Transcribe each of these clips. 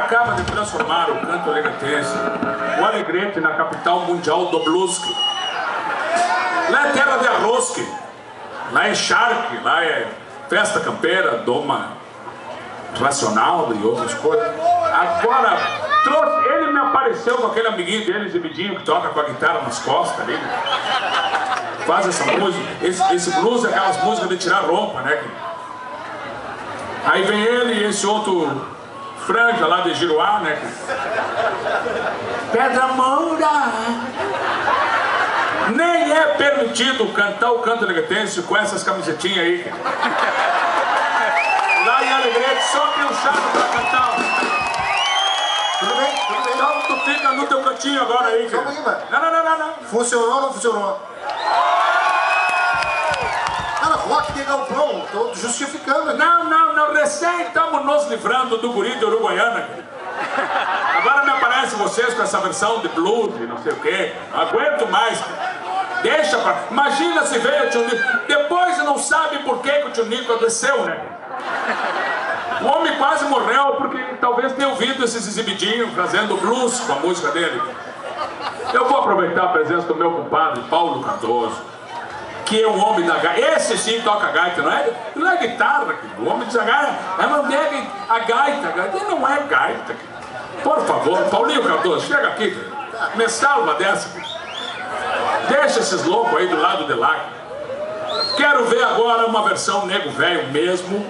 Acaba de transformar o canto alegratense, o Alegrete, na capital mundial do blues. Lá é terra de arroz, lá é charque, lá é festa campeira, doma racional e outras coisas. Agora, ele me apareceu com aquele amiguinho dele, exibidinho, que toca com a guitarra nas costas ali, faz essa música, esse blues é aquelas músicas de tirar roupa, né? Aí vem ele e esse outro Franja lá de Giruá, né? Pedra Moura! Nem é permitido cantar o canto alegratense com essas camisetinhas aí. Lá em Alegrete só tem um chato pra cantar. Tudo bem, tudo bem. Então tu fica no teu cantinho agora aí. Calma aí, mano. Não. Funcionou ou não funcionou? Não, de galpão, estou justificando. Não, recém estamos nos livrando do guri de Uruguaiana. Agora me aparecem vocês com essa versão de blues e não sei o quê. Não aguento mais. Deixa pra... Imagina se veio o tio Nico. Depois não sabe por que o tio Nico adoeceu, né? O homem quase morreu porque talvez tenha ouvido esses exibidinhos fazendo blues com a música dele. Eu vou aproveitar a presença do meu compadre Paulo Cardoso, que é um homem da gaita. Esse sim toca gaita, não é guitarra. O homem diz a gaita, a gaita. Ele não é gaita. Por favor, Paulinho Cardoso, chega aqui. Me salva dessa. Deixa esses loucos aí do lado de lá. Quero ver agora uma versão nego velho mesmo,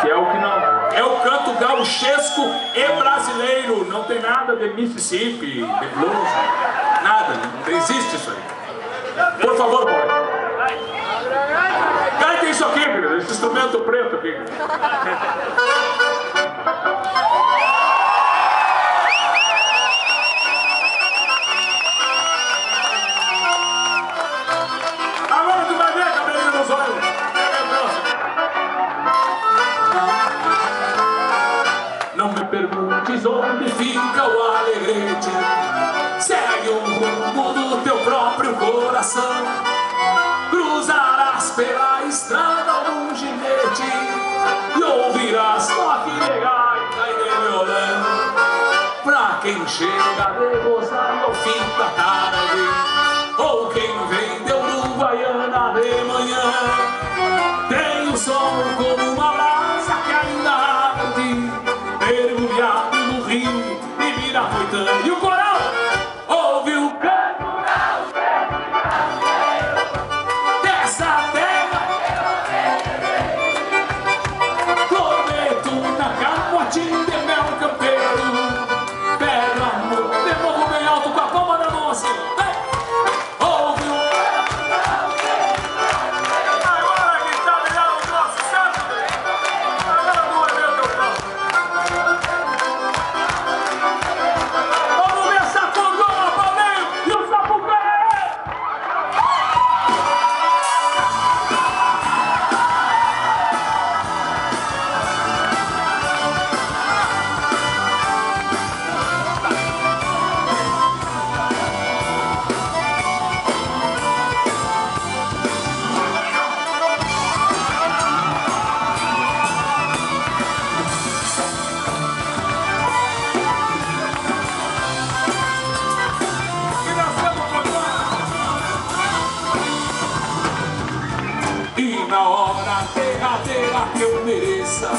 que é o que não... É o canto gauchesco e brasileiro. Não tem nada de Mississippi, de blues. Nada, não existe isso aí. Por favor, Paulo. Canta isso aqui, querido, esse instrumento preto aqui. Agora tu vai ver, cabelinho nos olhos. Não me perguntes onde fica o Alegrete. Segue o rumo do teu próprio coração. Cruzarás pela estrada algum ginete e ouvirás toque de gaita e de violão. Pra quem chega de Rosário ao fim da tarde, ou quem vem de Uruguaiana de manhã, tem o som como uma brasa que ainda arde, mergulhado no rio e vira noitã. E o coral ouve o canto dessa terra. Prometo na capotinha de mel campeiro, pega amor, devolvo bem alto com a palma da mão assim. Ouve o agora que tá virando o nosso santo, agora não é meu teu pau. Vamos ver essa cordona, Paulinho, e o sapucaí. E na hora derradeira que eu mereça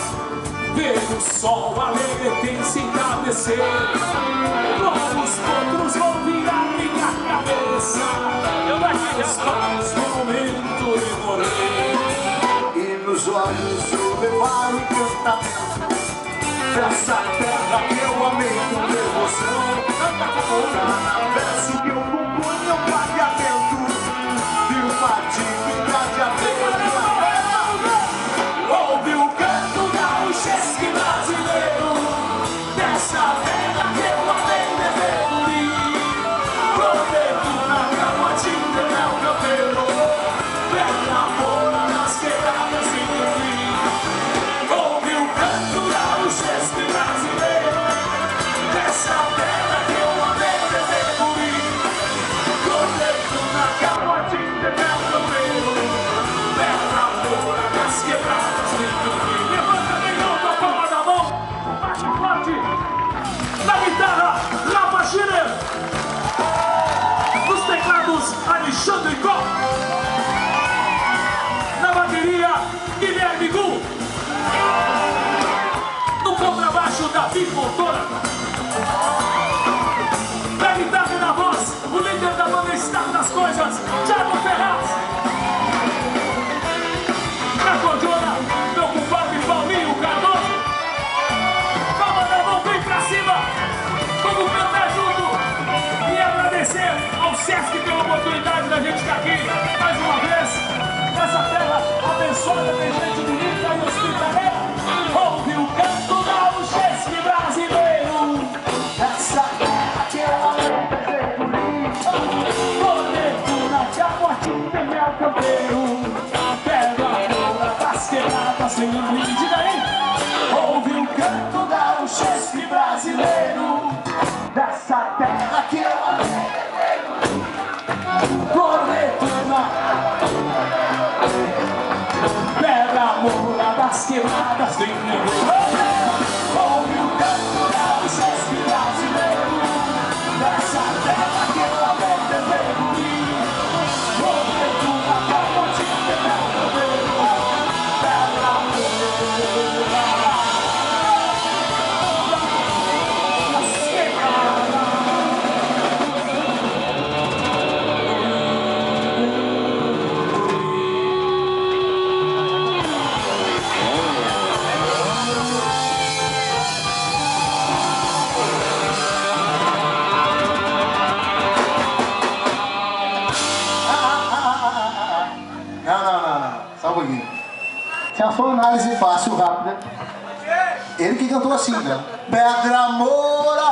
ver o sol alegre se entardecer, como os potros vão virar minha cabeça, meus pais no momento de morrer. E nos olhos eu levar o encantamento dessa terra que eu amei com devoção. Cada verso que eu componho é um pagamento de uma divindade alegre. Ouve o canto gauchesco brasileiro dessa terra que eu amei desde prometo na capotinha de mel campeiro, pega amor nas quebradas e dormir. Ouve o canto gauchesco brasileiro dessa terra que eu amei desde prometo na capotinha de mel campeiro, pega amor nas quebradas e dormir. Levanta bem alto a palma da mão, bate forte na guitarra, Rafa Schiller, nos teclados Alexandre Gó, na bateria Guilherme Gu, no contrabaixo Davi Fontoura, na guitarra e na voz o líder da banda Estado das Coisas, Thiago Ferraz, na cordona meu compadre Paulinho Cardoso. Palma da mão bem pra cima, vamos cantar junto e agradecer ao Sesc pela oportunidade da gente estar aqui mais uma vez nessa terra abençoada de gente bonita e hospitaleira. Ouve o canto gauchesco brasileiro, essa terra que eu amei desde prometo na capotinha de mel campeiro, pega a queimada sem lembrança. Diga aí! Ouve o canto gaúchesque brasileiro, dessa terra que eu amei. Vou retornar, pedra moura das queimadas sem lembrança. Ouve o canto gaúchesque brasileiro, dessa terra que eu amei deveria. Vou retornar pra onde pegar o cabelo, pedra moura. Se a sua análise fácil, rápida, ele que cantou assim, né? Pedra Moura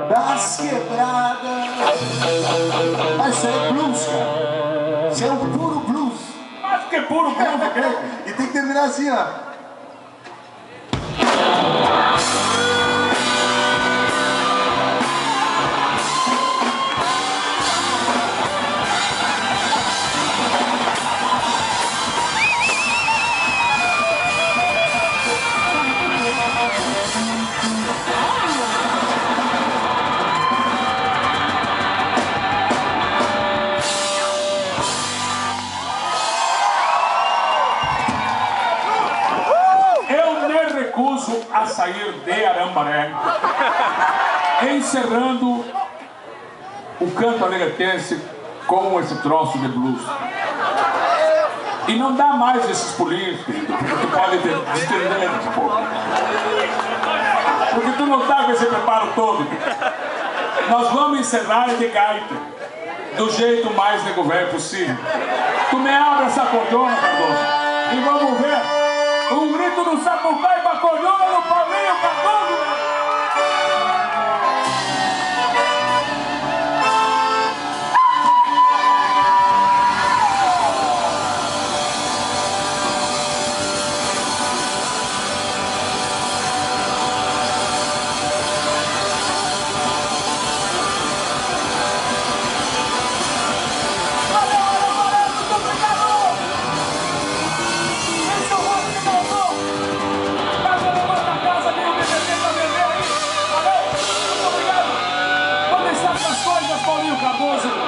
das quebradas. Mas isso é blues, cara. Isso é um puro blues. Mas que puro blues, E tem que terminar assim, ó. A sair de Arambaré, encerrando o canto alegretense com esse troço de blues. E não dá mais esses pulinhos, querido, porque tu pode estender um pouco. Porque tu não tá com esse preparo todo. Nós vamos encerrar de gaita, do jeito mais nego velho possível. Tu me abre essa cordona, Cardoso, e vamos ver. Um grito do Sapucaí, Bacodona no Paulinho Cardoso, né?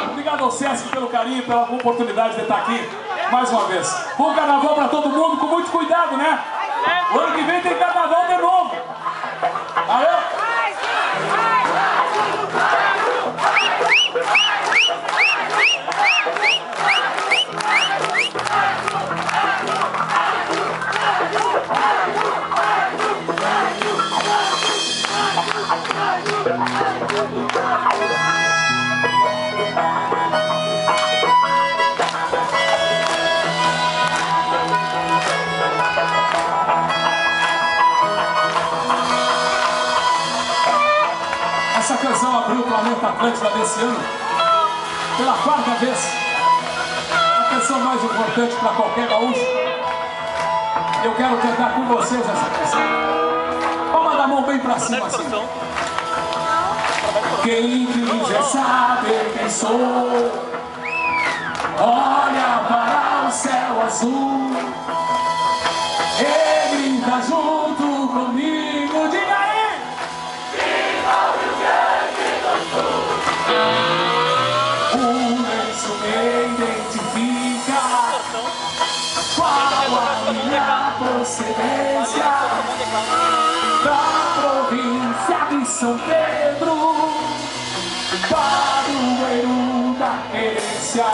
Obrigado ao Sesc pelo carinho, pela oportunidade de estar aqui mais uma vez. Bom carnaval para todo mundo, com muito cuidado, né? O ano que vem tem carnaval de novo. Valeu? Essa canção abriu o Planeta Atlântida desse ano pela quarta vez. A canção mais importante para qualquer gaúcho. Eu quero cantar com vocês essa canção. Palma da mão bem pra cima assim. Quem quiser saber quem sou, olha para o céu azul e grita junto comigo. Diga aí! Isso me identifica. Qual a minha procedência? Da província de São Pedro, padroeiro da querência.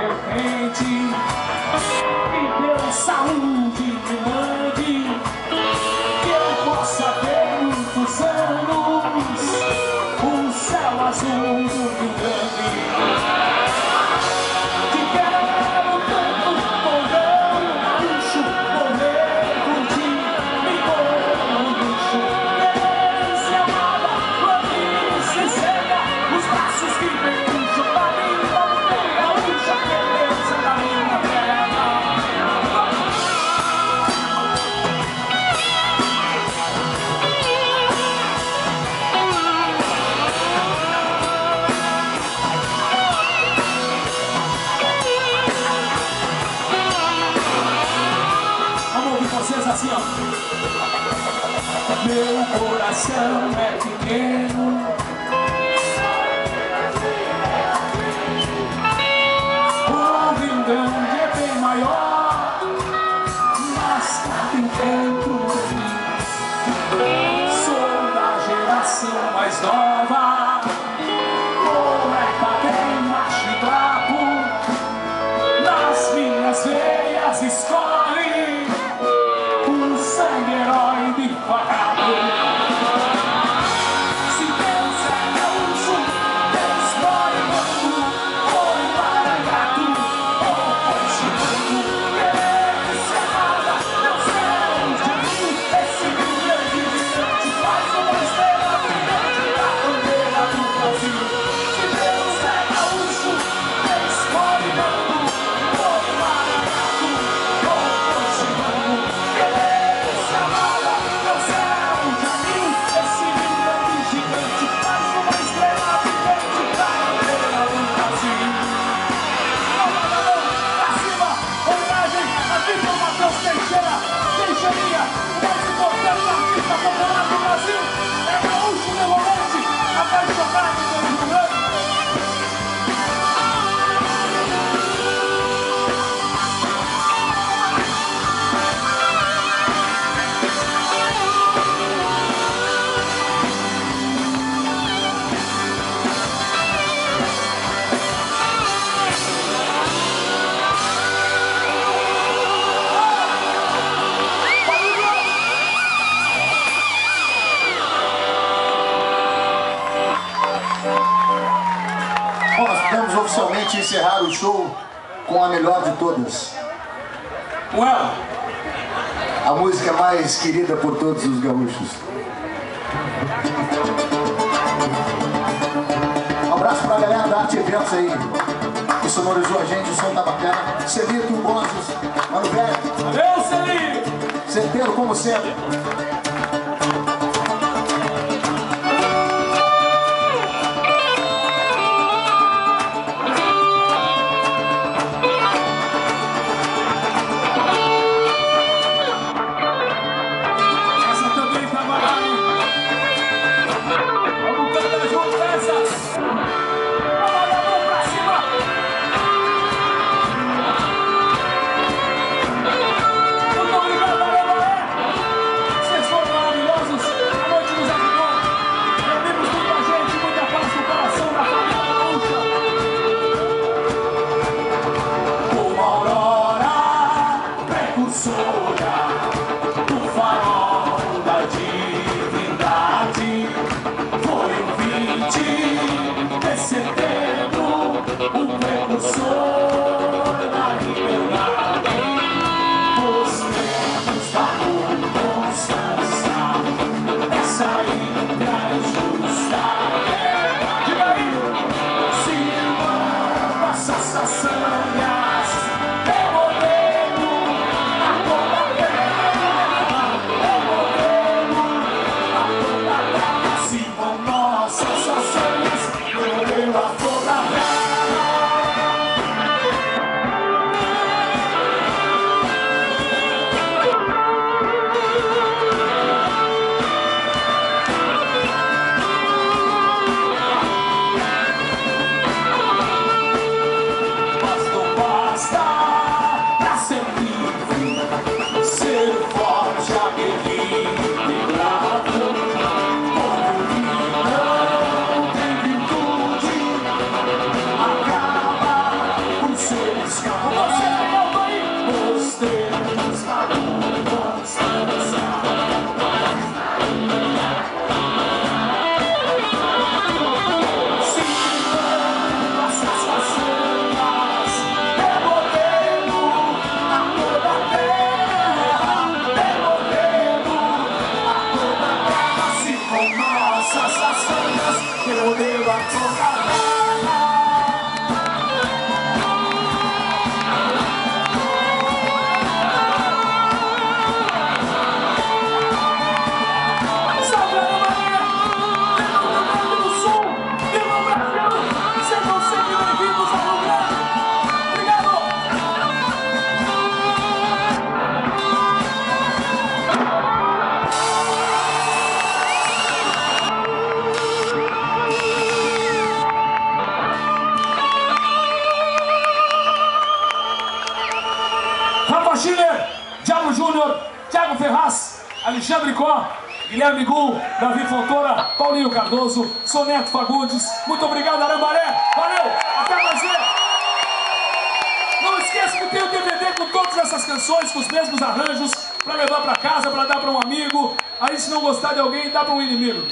repente me deu saúde, me mande, que eu possa ter muitos anos o céu azul do Rio Grande. Te quero tanto, morreu gaúcho, morrer por ti, me dou um luxo. Querência amada, pra mim sincera, os braços que me puxam pra mim, vamos ter gaúcha, beleza da minha terra. Vocês assim, ó. Meu coração é pequeno, o Rio Grande é bem maior, mas cabe dentro de mim. Sou da geração mais nova, poeta bem macho e brabo, nas minhas veias escorre sangue herói de facado. Se Deus é gaúcho, Deus pode quando foi maragato ou foi chimando. Querência amada, Deus é de mim, esse Rio Grande gigante faz uma estrela brilhante da bandeira do Brasil. Se Deus é gaúcho, Deus pode quando foi maragato ou foi chimando. Teixeirinha, o mais importante artista popular do Brasil, é gaúcho demolante, apaixonado pelo Rio Grande. Bom, nós podemos oficialmente encerrar o show com a melhor de todas. Well, a música mais querida por todos os gaúchos. Um abraço pra galera da Arte Eventos aí, que sonorizou a gente, o som tá bacana. Celito, Bozos, Mano Velho. valeu, Celito! Certeiro como sempre. Muito obrigado, Alemanha! Rafa Schiller, Diabo Júnior, Thiago Ferraz, Alexandre Có, Guilherme Gul, Davi Fontoura, Paulinho Cardoso, Soneto Fagundes. Muito obrigado, Arambaré. Valeu, até mais ver. Não esqueça que tem o DVD com todas essas canções, com os mesmos arranjos, para levar para casa, para dar para um amigo. Aí se não gostar de alguém, dá para um inimigo.